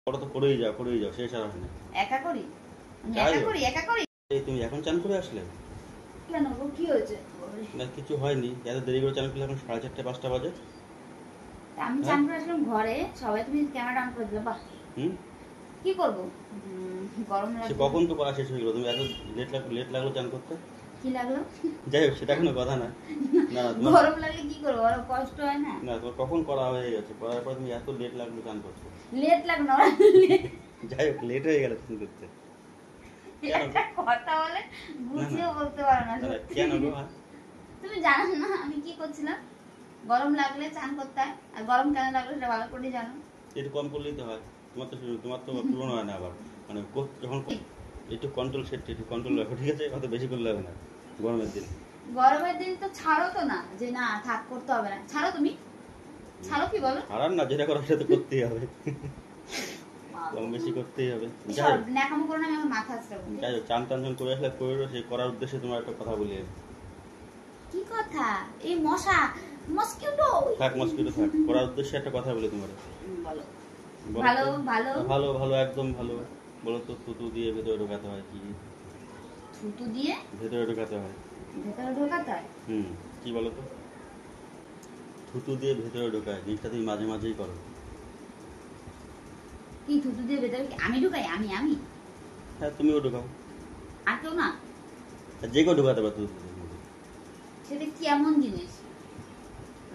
ওটা তো করেই যাও শেষ আর হয় না। একা করি আমি যাই একা হোক। করি একা করি এই তুমি এখন চান করে আসলে? কেন গো কি হয়েছে? না কিছু হয়নি, এত দেরি করে চান করলে এখন 4:30 5টা বাজে। আমি হ্যাঁ? চান করে আসলাম ঘরে, সবাই তুমি ক্যামেরা অন করে দিলে, বাহ হুম। কি করবো? গরম সে লাগছে। কখন তো করা শেষ হয়ে গেলো, তুমি এত লেট লাগলো চান করতে। কি লাগলো? যাই হোক সেটা কোনো কথা না। না না তোমার গরম লাগলে কি করবো, বড় কষ্ট হয় না? না তোমার কখন করা হয়ে গেছে, করার পর তুমি এত লেট লাগলো চান করতে। লেট লাগলো না যাই হোক লেট হয়ে গেল চান করতে। কেন? একটা কথা বলে গুছিয়ে না, বলতে পারো না না, না, সত্যি। কেন গো? তুমি জানো না আমি কি করছিলাম? গরম লাগলে চান করতে হয়, আর গরম কেন লাগলো সেটা ভালো করে জানো। একটু কম করলেই তো হয়। তোমার তো পূরণ হয় না আবার। মানে যখন একটু কন্ট্রোল সেট একটু কন্ট্রোল রাখো, ঠিক আছে? অত বেশি করলে হবে না গরমের দিন। গরমের দিন তো ছাড়ো তো না, যে না থাক করতে হবে না, ছাড়ো তুমি, ছাড়ো কি বলো? আর না, যেটা করার সেটা তো করতেই হবে। কম বেশি করতেই হবে। যাই হোক, ন্যাকামো করো না, আমি আমার মাথা আসতে যাই হোক, চান টান করে আসলে করে সেই করার উদ্দেশ্যে তোমার একটা কথা বলি আমি। কি কথা? এই মশা মস্কিটো থাক মস্কিটো থাক, করার উদ্দেশ্যে একটা কথা বলি তোমার। বলো। বলো ভালো তো। ভালো ভালো ভালো একদম ভালো। বলো তো, থুতু দিয়ে ভেতরে ঢোকাতে হয় কি? থুতু দিয়ে ভেতরে ঢোকাতে হয়। ভেতরে ঢোকাতে হয়? কি বলো তো? থুতু দিয়ে ভেতরে ঢোকায়, জিনিসটা তুমি মাঝে মাঝেই করো। কি থুতু দিয়ে ভেতরে আমি ঢুকাই? আমি আমি হ্যাঁ তুমিও ঢোকাও। আর কেউ না? যে কেউ ঢোকাতে পারো থুতু দিয়ে। সেটা কি এমন জিনিস?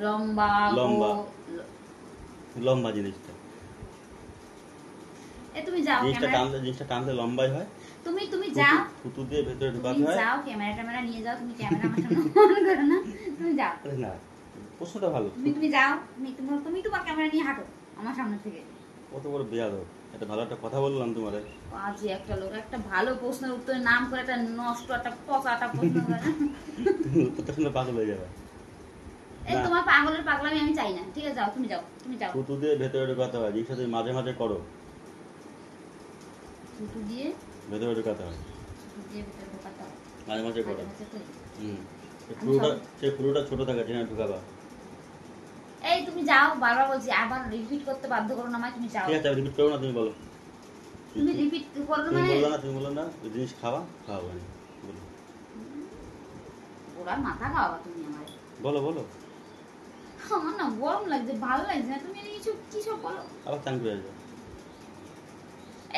লম্বা লম্বা। ল- লম্বা জিনিসটা। এ তুমি যাও জিনিসটা টানলে লম্বাই হয়। তুমি তুমি যাও, থুতু দিয়ে ভেতরে ঢোকাতে তুমি হয়। যাও ক্যামেরা নিয়ে যাও, তুমি ক্যামেরা আমার সামনে অন করো না, তুমি যাও, আরে না, প্রশ্নটা ভালো। তুমি যাও, তুমি তোমার ক্যামেরা নিয়ে হাঁটো আমার সামনে থেকে। কত বড় বেয়াদব। একটা ভালো একটা কথা বললাম তোমারে। আজই একটা লোক একটা ভালো প্রশ্নের উত্তরের নাম করে একটা নষ্ট একটা পচা একটা প্রশ্ন করে না। তুমি উত্তরটা শুনে পাগল হয়ে যাবে। এই না। তোমার পাগলের পাগলামি আমি চাই না, ঠিক আছে? যাও তুমি যাও, তুমি যাও। থুতু দিয়ে ভেতরে ঢোকাতে হয়, জিনিসটা তুমি মাঝে মাঝে করো। থুতু দিয়ে ভেতরে ঢোকাতে হয়, থুতু দিয়ে ভিতরে ঢোকাতে হয়, মাঝে মাঝে করো। মাঝে মাঝে করি। হুম। পুরোটা ছোট থাকে, যেখানে ঢুকাবা। এই তুমি যাও, বারবার বলছি, আবার রিপিট করতে বাধ্য করো না আমায়, তুমি যাও। ঠিক আছে, আমি রিপিট করবো না, তুমি বলো। তুমি রিপিট করো তুমি মানে বললো না ওই জিনিস খাওয়াবো না। বলো ওরা মাথা খাওয়া তুমি আমার। বলো বলো। আমার না গরম লাগছে, ভালো লাগছে না, তুমি কিছু কি সব বলো। আবার চান করে আসবে।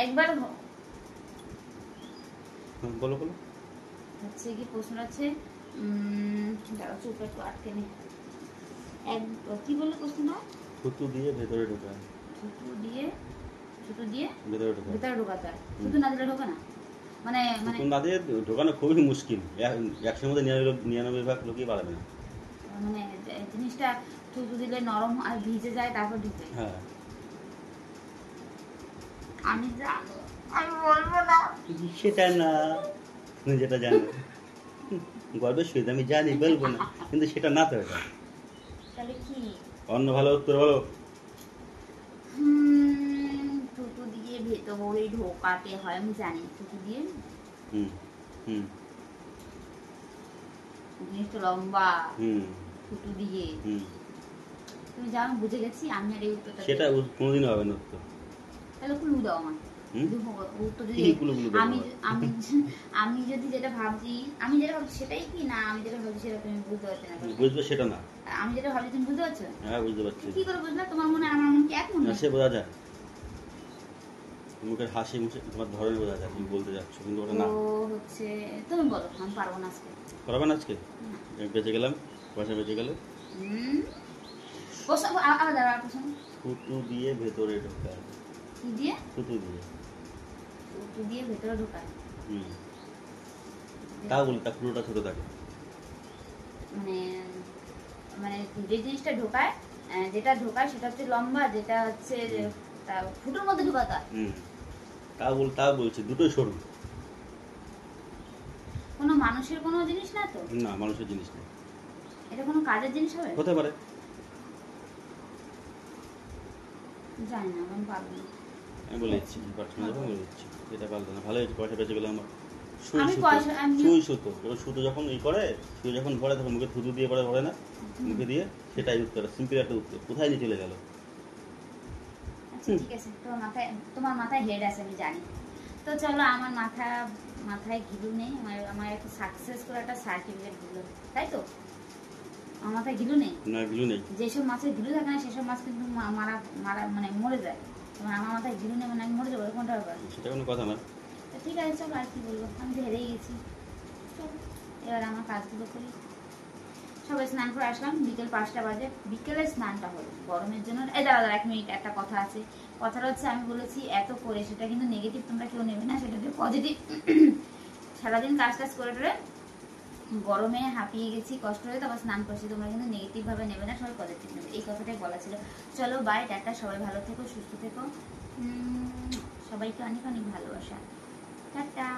একবার বলো বলো। হচ্ছে কি প্রশ্ন আছে, দাঁড়াও চুপ একটু আটকে নে। কি বললে প্রশ্নটা? থুতু দিয়ে ভেতরে ঢোকায়। থুতু দিয়ে ভেতরে ঢোকায়। ভেতরে ঢোকাতে হয়, থুতু না দিলে ঢোকে না? মানে মানে থুতু না দিয়ে ঢোকানো খুবই মুশকিল। 100-এর মধ্যে 99 ভাগ লোকই পারবে না। মানে জিনিসটা থুতু দিলে নরম আর ভিজে যায়, তারপর ঢুকে। হ্যাঁ। আমি জানো, আমি বলবো না। সেটা না, তুমি যেটা জানো গর্বের সহিত আমি জানি, বলবো না, কিন্তু সেটা না তো। এটা তাহলে কি? অন্য ভালো উত্তর বলো। থুতু দিয়ে ভেতরে ঢোকাতে হয়, আমি জানি থুতু দিয়ে। হুম হুম জিনিসটা লম্বা, হুম থুতু দিয়ে। হুম তুমি জানো, বুঝে গেছি আমি, আর এই উত্তরটা সেটা কোনোদিনও হবে না উত্তর। তাহলে ক্লু দাও আমার। হুম? উত্তর যদি কি ক্লু দেবো আমি আবার? আমি আমি যদি যেটা ভাবছি, আমি যেটা ভাবছি সেটাই কি না, আমি যেটা ভাবছি সেটা তুমি বুঝতে পারছো না? বুঝবে সেটা না। আমি যেটা ভাবছি তুমি বুঝতে পারছো? হ্যাঁ বুঝতে পারছি। কি করে বুঝলা? তোমার মনে আর আমার মনে কি এক মনে? না, সে বোঝা যায়, মুখের হাসি মুখে তোমার ধরনের বোঝা যায় তুমি বলতে যাচ্ছ, কিন্তু ওটা না। ও হচ্ছে, তুমি বলো, আমি পারবো না আজকে। পারবে না আজকে? আমি বেঁচে গেলাম, পয়সা বেঁচে গেলে। প্রশ্ন আবার দাঁড়া, প্রশ্ন। থুতু দিয়ে ভেতরে ঢোকায়। কি দিয়ে? থুতু দিয়ে। থুতু দিয়ে ভেতরে ঢোকায়। হুম। তাও বলি, তা পুরোটা ছোট থাকে। মানে মানে যে জিনিসটা ঢোকায়, যেটা ঢোকায় সেটা হচ্ছে লম্বা, যেটা হচ্ছে ফুটোর মধ্যে ঢোকাতে হয়। তাও বলছি দুটোই সরু। কোনো মানুষের কোনো জিনিস না তো? না, মানুষের জিনিস না। এটা কোনো কাজের জিনিস হবে? হতে পারে। জানি না, আমি পারবো না। আমি বলে দিচ্ছি, পারছো না যখন বলে দিচ্ছি। এটা পারলে না, ভালো হয়েছে, পয়সা বেঁচে গেলে আমার। সুই সুতো, এবার সুতো যখন সুই যখন ভরে তখন মুখে থুতু দিয়ে ভরে না, মুখে দিয়ে, সেটাই উত্তর। সিম্পল একটা উত্তর, কোথায় নিয়ে চলে গেল? আচ্ছা ঠিক আছে, তোমার মাথায় হেড আছে আমি জানি। তো চলো, আমার মাথায় ঘিলু নেই, আমার একটা সাকসেস করে একটা সার্টিফিকেট দিল, তাই তো? আমার মাথায় ঘিলু নেই, না ঘিলু নেই। যেসব মাছের ঘিলু থাকে না সেসব মাছ কিন্তু মারা মারা মানে মরে যায়। তোমার আমার মাথায় ঘিলু নেই মানে আমি মরে যাবো, কোনটা ব্যাপার? সেটা কোনো কথা না। ঠিক আছে চলো, আর কি বলবো, আমি তো হেরেই গেছি। চলো এবার আমার কাজগুলো করি। সবাই স্নান করে আসলাম, বিকেল 5টা বাজে, বিকেলে স্নানটা হলো গরমের জন্য। এই দাঁড়া 1 মিনিট, একটা কথা আছে। কথাটা হচ্ছে, আমি বলেছি এত করে, সেটা কিন্তু নেগেটিভ তোমরা কেউ নেবে না, সেটা পজিটিভ। সারাদিন কাজ করে টরে গরমে হাঁপিয়ে গেছি, কষ্ট হয়ে তারপর স্নান করছি, তোমরা কিন্তু নেগেটিভ ভাবে নেবে না, সবাই পজিটিভ নেবে, এই কথাটাই বলা ছিল। চলো বাই, টাটা, সবাই ভালো থেকো, সুস্থ থেকো, সবাইকে অনেক অনেক ভালোবাসা, টাটা।